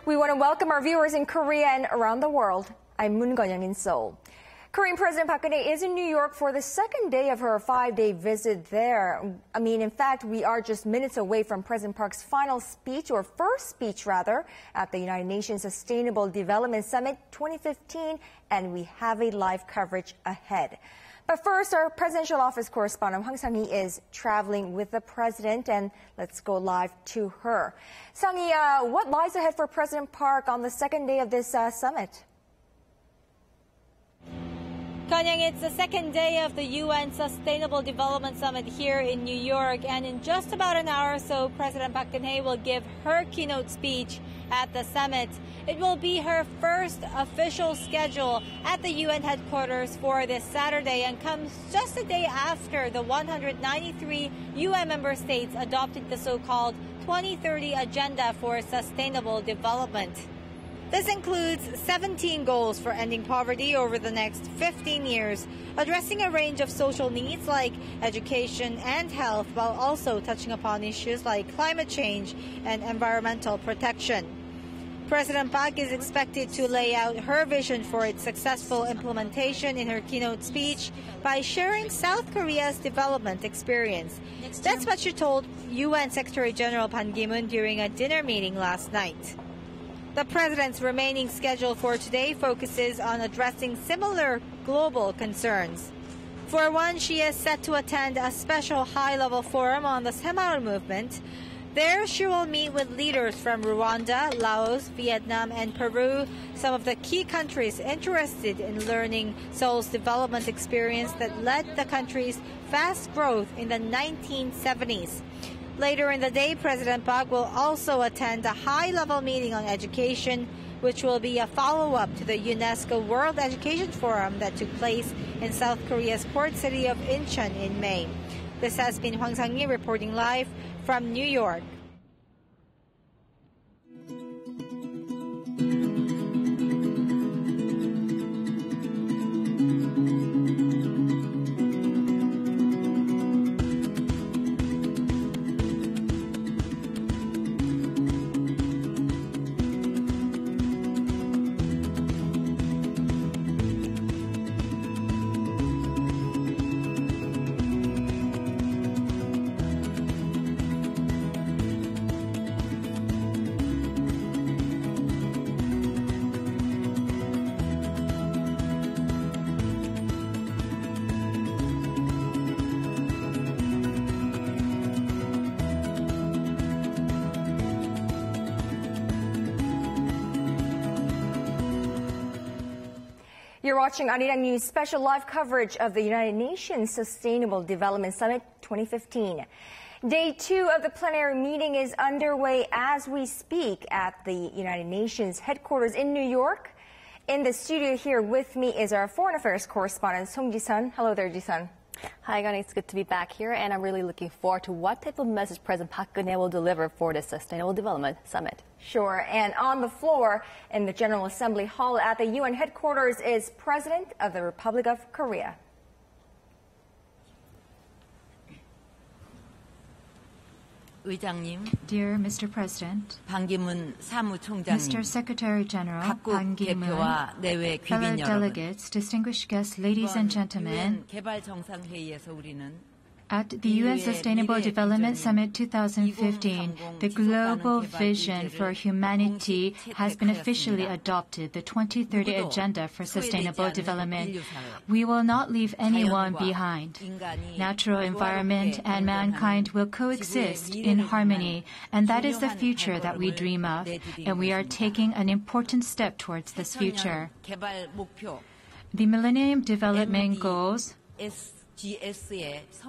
We want to welcome our viewers in Korea and around the world. I'm Moon Gun-young in Seoul. Korean President Park Geun-hye is in New York for the second day of her 5-day visit there. In fact, we are just minutes away from President Park's final speech, or first speech rather, at the United Nations Sustainable Development Summit 2015, and we have a live coverage ahead. But first, our presidential office correspondent Hwang Sang-hee is traveling with the president, and let's go live to her. Sang-hee, what lies ahead for President Park on the second day of this summit? Gun-young, it's the second day of the UN Sustainable Development Summit here in New York, and in just about an hour or so, President Park Geun-hye will give her keynote speech at the summit. It will be her first official schedule at the UN headquarters for this Saturday and comes just a day after the 193 UN member states adopted the so-called 2030 Agenda for Sustainable Development. This includes 17 goals for ending poverty over the next 15 years, addressing a range of social needs like education and health, while also touching upon issues like climate change and environmental protection. President Park is expected to lay out her vision for its successful implementation in her keynote speech by sharing South Korea's development experience. That's what she told UN Secretary General Ban Ki-moon during a dinner meeting last night. The president's remaining schedule for today focuses on addressing similar global concerns. For one, she is set to attend a special high-level forum on the Semaul movement. There, she will meet with leaders from Rwanda, Laos, Vietnam, and Peru, some of the key countries interested in learning Seoul's development experience that led the country's fast growth in the 1970s. Later in the day, President Park will also attend a high-level meeting on education, which will be a follow-up to the UNESCO World Education Forum that took place in South Korea's port city of Incheon in May. This has been Hwang Sang-hee reporting live from New York. You're watching Arirang News special live coverage of the United Nations Sustainable Development Summit 2015. Day 2 of the plenary meeting is underway as we speak at the United Nations headquarters in New York. In the studio here with me is our foreign affairs correspondent, Song Ji-sun. Hello there, Ji-sun. Hi, Gun. It's good to be back here, and I'm really looking forward to what type of message President Park Geun-hye will deliver for the Sustainable Development Summit. Sure, and on the floor in the General Assembly Hall at the UN headquarters is President of the Republic of Korea. 의장님, Dear Mr. President, 반기문 사무총장님, Mr. Secretary General 각국 Ban Ki-moon, 대표와 내외 fellow 귀빈 여러분, delegates, distinguished guests, ladies and gentlemen, 개발정상회의에서 우리는 at the UN Sustainable Development Summit 2015, the global vision for humanity has been officially adopted, the 2030 Agenda for Sustainable Development. We will not leave anyone behind. Natural environment and mankind will coexist in harmony, and that is the future that we dream of, and we are taking an important step towards this future. The Millennium Development Goals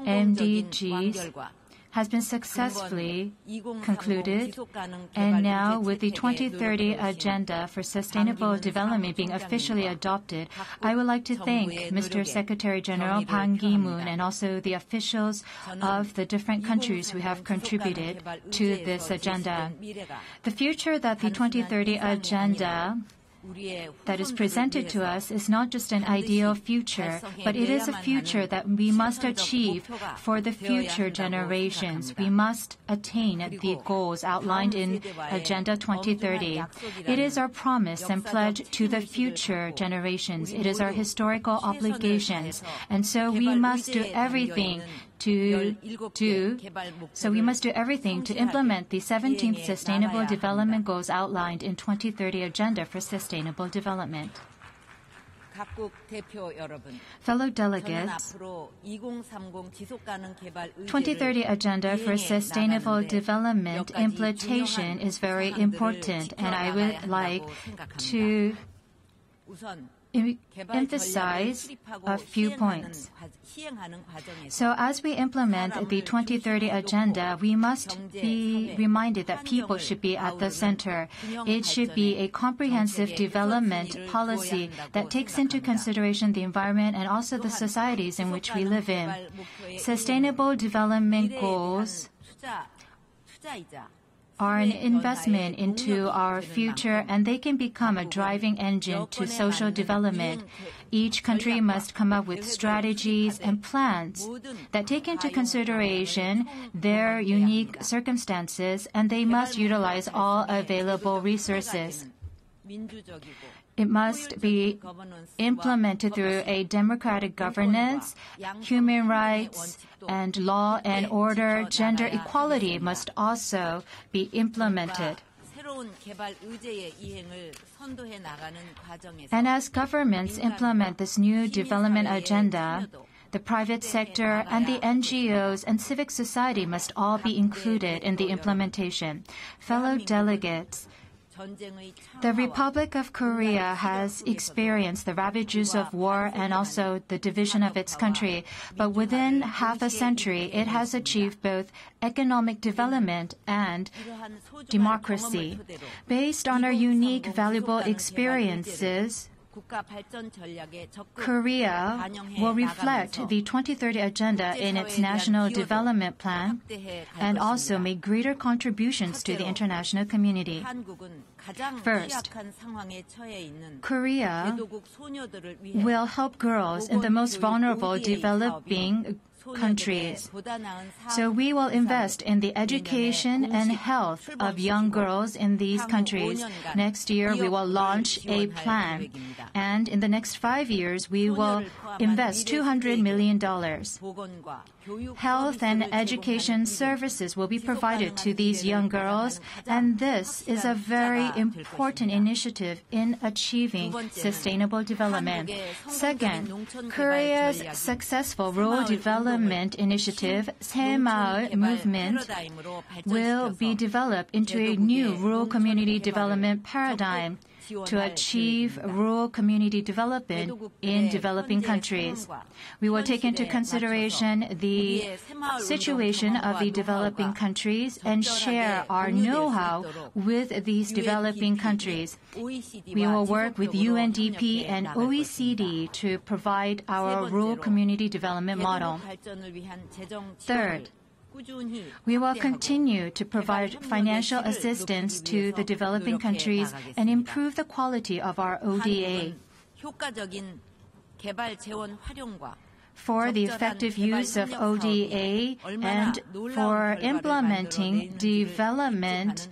MDGs has been successfully concluded, and now with the 2030 Agenda for Sustainable Development being officially adopted, I would like to thank Mr. Secretary General Ban Ki-moon and also the officials of the different countries who have contributed to this agenda. The future that the 2030 Agenda that is presented to us is not just an ideal future, but it is a future that we must achieve for the future generations. We must attain the goals outlined in Agenda 2030. It is our promise and pledge to the future generations. It is our historical obligations. And so we must do everything to implement the 17th Sustainable Development Goals outlined in 2030 Agenda for Sustainable Development. Fellow delegates, 2030 Agenda for Sustainable Development implementation is very important, and I would like to emphasize a few points. So as we implement the 2030 Agenda, we must be reminded that people should be at the center. It should be a comprehensive development policy that takes into consideration the environment and also the societies in which we live in. Sustainable development goals are an investment into our future, and they can become a driving engine to social development. Each country must come up with strategies and plans that take into consideration their unique circumstances, and they must utilize all available resources. It must be implemented through a democratic governance, human rights, and law and order. Gender equality must also be implemented. And as governments implement this new development agenda, the private sector and the NGOs and civic society must all be included in the implementation. Fellow delegates, the Republic of Korea has experienced the ravages of war and also the division of its country. But within half a century, it has achieved both economic development and democracy. Based on our unique, valuable experiences, Korea will reflect the 2030 Agenda in its national development plan and also make greater contributions to the international community. First, Korea will help girls in the most vulnerable developing countries. So we will invest in the education and health of young girls in these countries. Next year, we will launch a plan. And in the next 5 years, we will invest $200 million. Health and education services will be provided to these young girls, and this is a very important initiative in achieving sustainable development. Second, Korea's successful rural development initiative, 새마을 movement, will be developed into a new rural community development paradigm to achieve rural community development in developing countries. We will take into consideration the situation of the developing countries and share our know-how with these developing countries. We will work with UNDP and OECD to provide our rural community development model. Third, we will continue to provide financial assistance to the developing countries and improve the quality of our ODA. For the effective use of ODA and for implementing development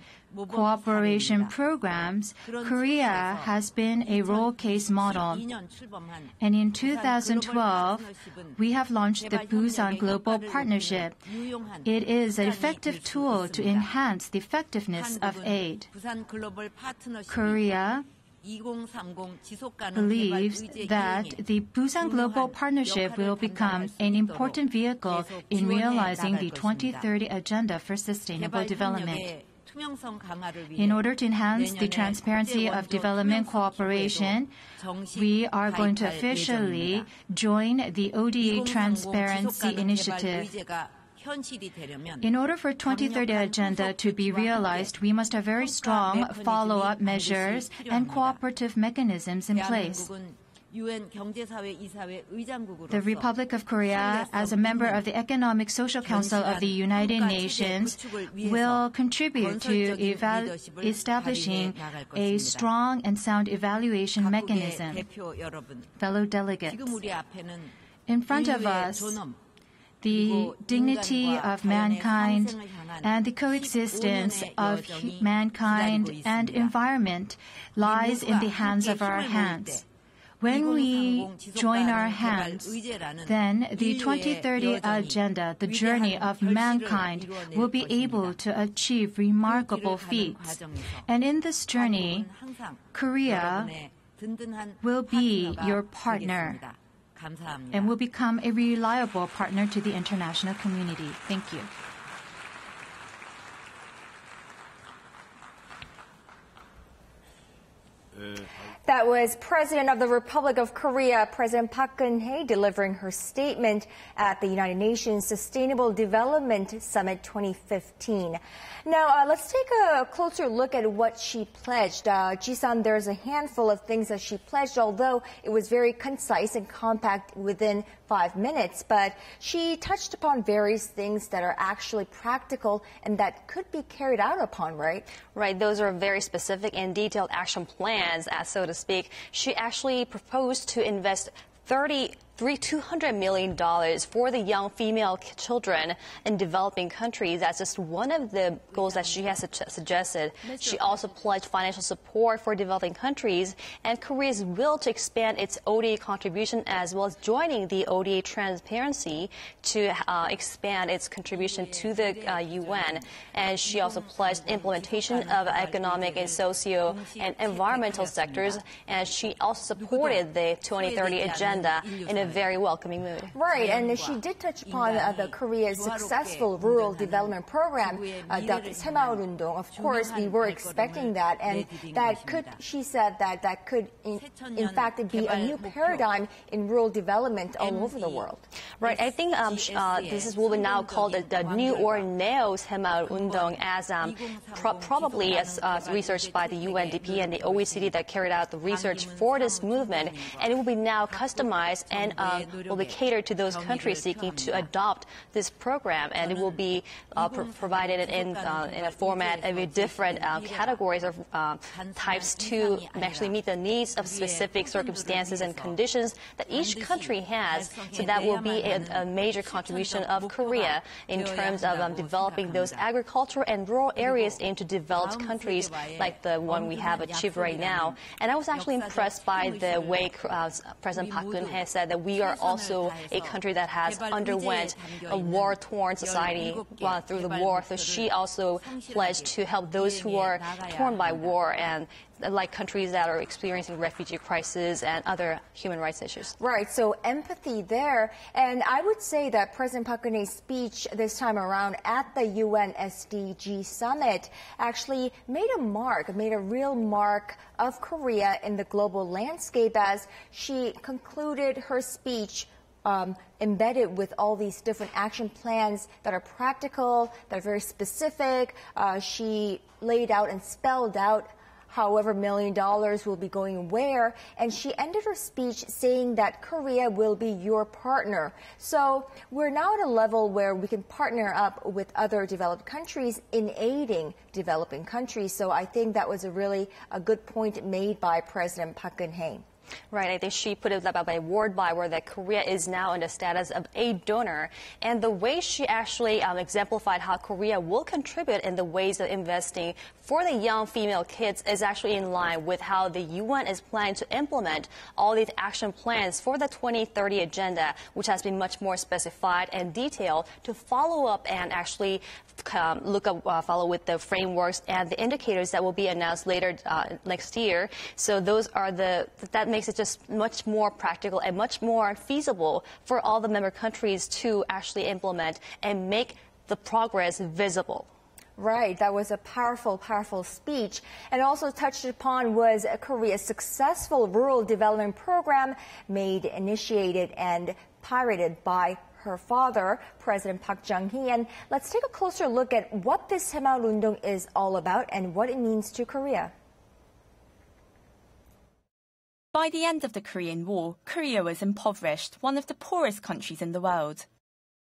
cooperation programs, Korea has been a role case model. And in 2012, we have launched the Busan Global Partnership. It is an effective tool to enhance the effectiveness of aid. Korea believes that the Busan Global Partnership will become an important vehicle in realizing the 2030 Agenda for Sustainable Development. In order to enhance the transparency of development cooperation, we are going to officially join the ODA Transparency Initiative. In order for 2030 Agenda to be realized, we must have very strong follow-up measures and cooperative mechanisms in place. The Republic of Korea, as a member of the Economic Social Council of the United Nations, will contribute to establishing a strong and sound evaluation mechanism. Fellow delegates, in front of us, the dignity of mankind and the coexistence of mankind and environment lies in the hands of our hands. When we join our hands, then the 2030 Agenda, the journey of mankind, will be able to achieve remarkable feats. And in this journey, Korea will be your partner and will become a reliable partner to the international community. Thank you. That was President of the Republic of Korea, President Park Geun-hye, delivering her statement at the United Nations Sustainable Development Summit 2015. Now, let's take a closer look at what she pledged. Ji-san, there's a handful of things that she pledged, although it was very concise and compact within 5 minutes. But she touched upon various things that are actually practical and that could be carried out upon, right? Right. Those are very specific and detailed action plans, so to speak. She actually proposed to invest $200 million for the young female children in developing countries. That's just one of the goals that she has suggested. She also pledged financial support for developing countries and Korea's will to expand its ODA contribution as well as joining the ODA transparency to expand its contribution to the UN. And she also pledged implementation of economic and socio and environmental sectors. And she also supported the 2030 agenda in a very welcoming mood. Right, and she did touch upon the Korea's successful rural development program, the 새마을운동. Of course, we were expecting that, and that could, she said, that could in fact be a new paradigm in rural development all over the world. Right, I think this is what we now call the new or neo 새마을운동, as probably as researched by the UNDP and the OECD that carried out the research for this movement, and it will be now customized and will be catered to those countries seeking to adopt this program, and it will be provided in a format of different categories or types to actually meet the needs of specific circumstances and conditions that each country has. So that will be a major contribution of Korea in terms of developing those agricultural and rural areas into developed countries like the one we have achieved right now. And I was actually impressed by the way President Park Geun-hye said that we are also a country that has underwent a war-torn society through the war. So she also pledged to help those who are torn by war and like countries that are experiencing refugee crisis and other human rights issues. Right, so empathy there. And I would say that President Park Geun-hye's speech this time around at the UN SDG Summit actually made a real mark of Korea in the global landscape as she concluded her speech embedded with all these different action plans that are practical, that are very specific. She laid out and spelled out however $1 million will be going where, and she ended her speech saying that Korea will be your partner. So we're now at a level where we can partner up with other developed countries in aiding developing countries. So I think that was a good point made by President Park Geun-hye. Right, I think she put it by word by word that Korea is now in the status of aid donor. And the way she actually exemplified how Korea will contribute in the ways of investing for the young female kids is actually in line with how the UN is planning to implement all these action plans for the 2030 agenda, which has been much more specified and detailed to follow up and actually follow with the frameworks and the indicators that will be announced later next year. So those are that makes it just much more practical and much more feasible for all the member countries to actually implement and make the progress visible. Right, that was a powerful, powerful speech. And also touched upon was Korea's successful rural development program initiated and piloted by her father, President Park Chung-hee. And let's take a closer look at what this 새마을운동 is all about and what it means to Korea. By the end of the Korean War, Korea was impoverished, one of the poorest countries in the world.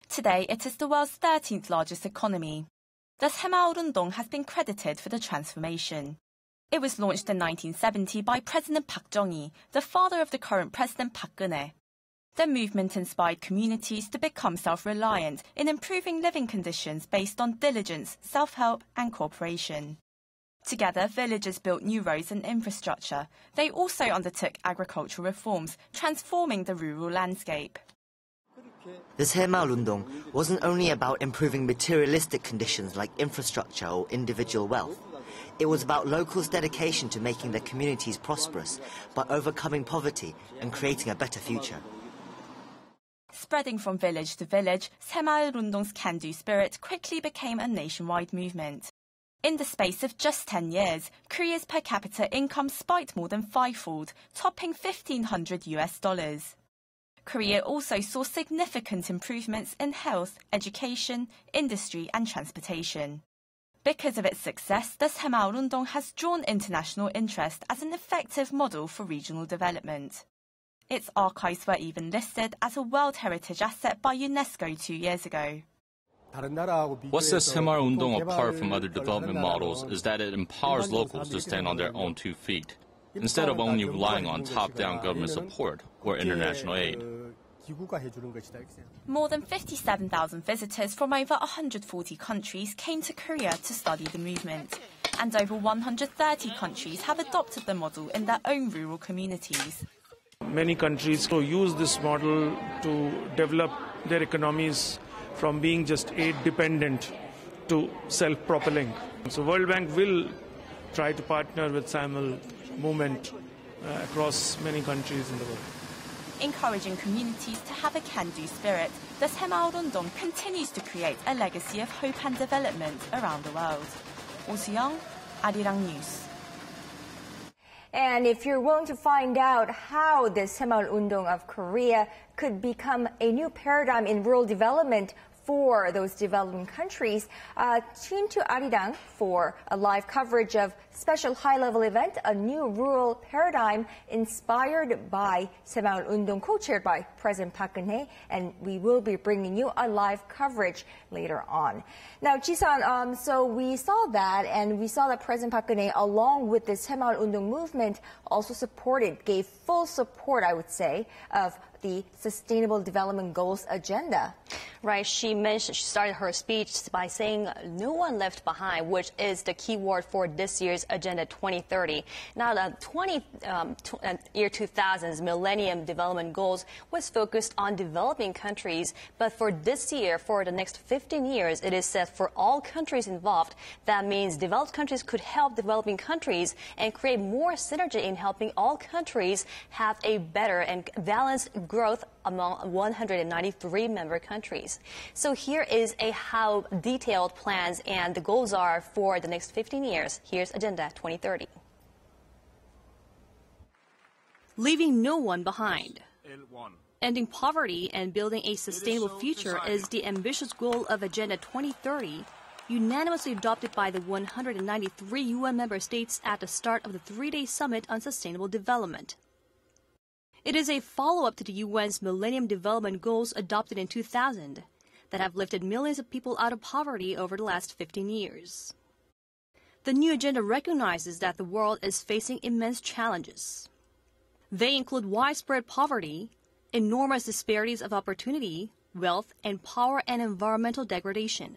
Today, it is the world's 13th largest economy. The 새마을운동 has been credited for the transformation. It was launched in 1970 by President Park Chung-hee, the father of the current President Bak근혜. The movement inspired communities to become self-reliant in improving living conditions based on diligence, self-help and cooperation. Together, villagers built new roads and infrastructure. They also undertook agricultural reforms, transforming the rural landscape. The 새마을운동 wasn't only about improving materialistic conditions like infrastructure or individual wealth. It was about locals' dedication to making their communities prosperous by overcoming poverty and creating a better future. Spreading from village to village, 새마을운동's can-do spirit quickly became a nationwide movement. In the space of just 10 years, Korea's per capita income spiked more than fivefold, topping $1,500. Korea also saw significant improvements in health, education, industry and transportation. Because of its success, the 새마을운동 has drawn international interest as an effective model for regional development. Its archives were even listed as a World Heritage Asset by UNESCO 2 years ago. What sets 새마을운동 apart from other development models is that it empowers locals to stand on their own 2 feet, instead of only relying on top-down government support or international aid. More than 57,000 visitors from over 140 countries came to Korea to study the movement, and over 130 countries have adopted the model in their own rural communities. Many countries use this model to develop their economies from being just aid-dependent to self-propelling. So World Bank will try to partner with Samuel movement across many countries in the world. Encouraging communities to have a can-do spirit, the 새마을운동 continues to create a legacy of hope and development around the world. Oh Soo-young, Arirang News. And if you're willing to find out how the 새마을운동 of Korea could become a new paradigm in rural development for those developing countries, tune to Arirang for a live coverage of special high-level event, a new rural paradigm inspired by 새마을운동, co-chaired by President Bak근혜, and we will be bringing you a live coverage later on. Now, Ji-san, so we saw that, and we saw that President Bak근혜, along with the 새마을운동 movement, also gave full support, I would say, of the Sustainable Development Goals agenda. Right, she started her speech by saying no one left behind, which is the key word for this year's Agenda 2030. Now, the year 2000's Millennium Development Goals was focused on developing countries, but for this year, for the next 15 years, it is set for all countries involved. That means developed countries could help developing countries and create more synergy in helping all countries have a better and balanced growth among 193 member countries. So here is how detailed plans and the goals are for the next 15 years. Here's Agenda 2030. Leaving no one behind. Ending poverty and building a sustainable future is the ambitious goal of Agenda 2030, unanimously adopted by the 193 UN member states at the start of the 3-day summit on sustainable development. It is a follow-up to the UN's Millennium Development Goals adopted in 2000 that have lifted millions of people out of poverty over the last 15 years. The new agenda recognizes that the world is facing immense challenges. They include widespread poverty, enormous disparities of opportunity, wealth, and power, and environmental degradation.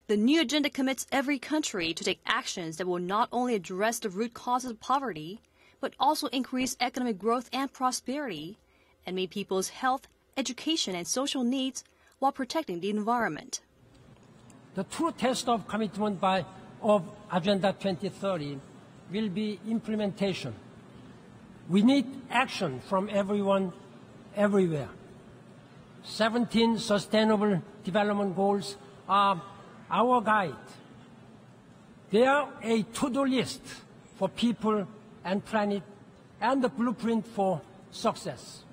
The new agenda commits every country to take actions that will not only address the root causes of poverty, but also increase economic growth and prosperity, and meet people's health, education, and social needs while protecting the environment. The true test of commitment of Agenda 2030 will be implementation. We need action from everyone, everywhere. 17 Sustainable Development Goals are our guide. They are a to-do list for people and planet, and the blueprint for success.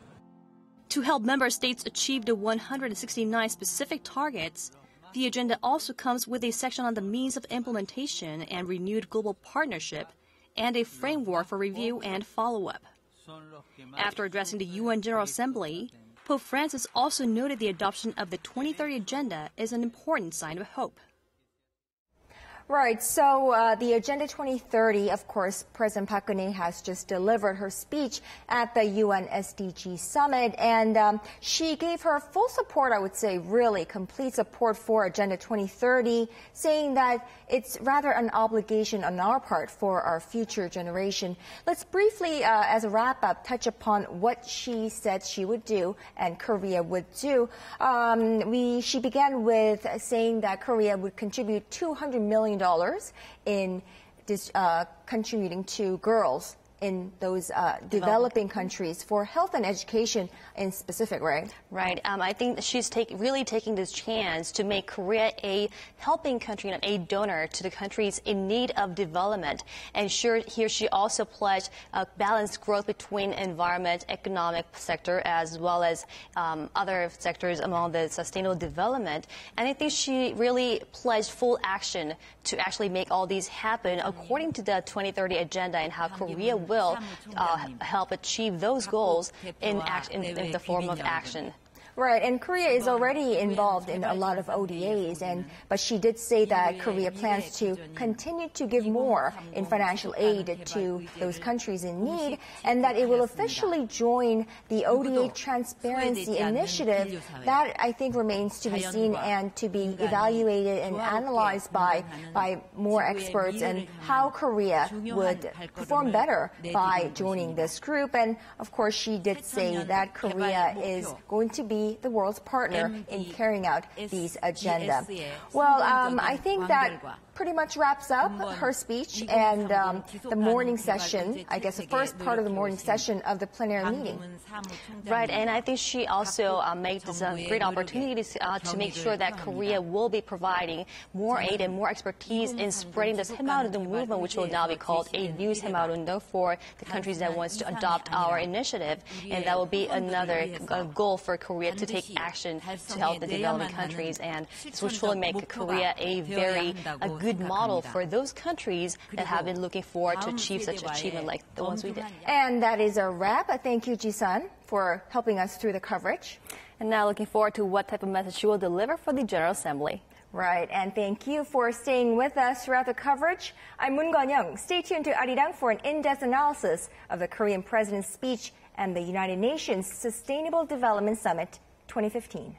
To help member states achieve the 169 specific targets, the agenda also comes with a section on the means of implementation and renewed global partnership, and a framework for review and follow-up. After addressing the UN General Assembly, Pope Francis also noted the adoption of the 2030 Agenda is an important sign of hope. Right. So the Agenda 2030, of course, President Park Geun-hye has just delivered her speech at the UN SDG Summit, and she gave her full support, I would say, really complete support for Agenda 2030, saying that it's rather an obligation on our part for our future generation. Let's briefly, as a wrap-up, touch upon what she said she would do and Korea would do. She began with saying that Korea would contribute $200 million in contributing to girls in those developing countries for health and education in specific, right? Right. I think she's really taking this chance to make Korea a helping country and a donor to the countries in need of development. And here she also pledged balanced growth between environment, economic sector, as well as other sectors among the sustainable development. And I think she really pledged full action to actually make all these happen according to the 2030 Agenda and how Korea will help achieve those goals in the form of action. Right, and Korea is already involved in a lot of ODAs, but she did say that Korea plans to continue to give more in financial aid to those countries in need, and that it will officially join the ODA Transparency Initiative. That, I think, remains to be seen and to be evaluated and analyzed by more experts, and how Korea would perform better by joining this group. And, of course, she did say that Korea is going to be the world's partner in carrying out these agenda. Well, I think that pretty much wraps up her speech and the morning session, I guess the first part of the morning session of the plenary meeting. Right, and I think she also made this a great opportunity to make sure that Korea will be providing more aid and more expertise in spreading this Saemal-Rundong movement, which will now be called a new Saemal-Rundong for the countries that wants to adopt our initiative. And that will be another goal for Korea to take action to help the developing countries, and this will truly make Korea a good model for those countries that have been looking forward to achieve such achievement like the ones we did. And that is a wrap. Thank you, Ji-sun, for helping us through the coverage. And now looking forward to what type of message she will deliver for the General Assembly. Right, and thank you for staying with us throughout the coverage. I'm Moon Gon-young. Stay tuned to Arirang for an in-depth analysis of the Korean president's speech and the United Nations Sustainable Development Summit 2015.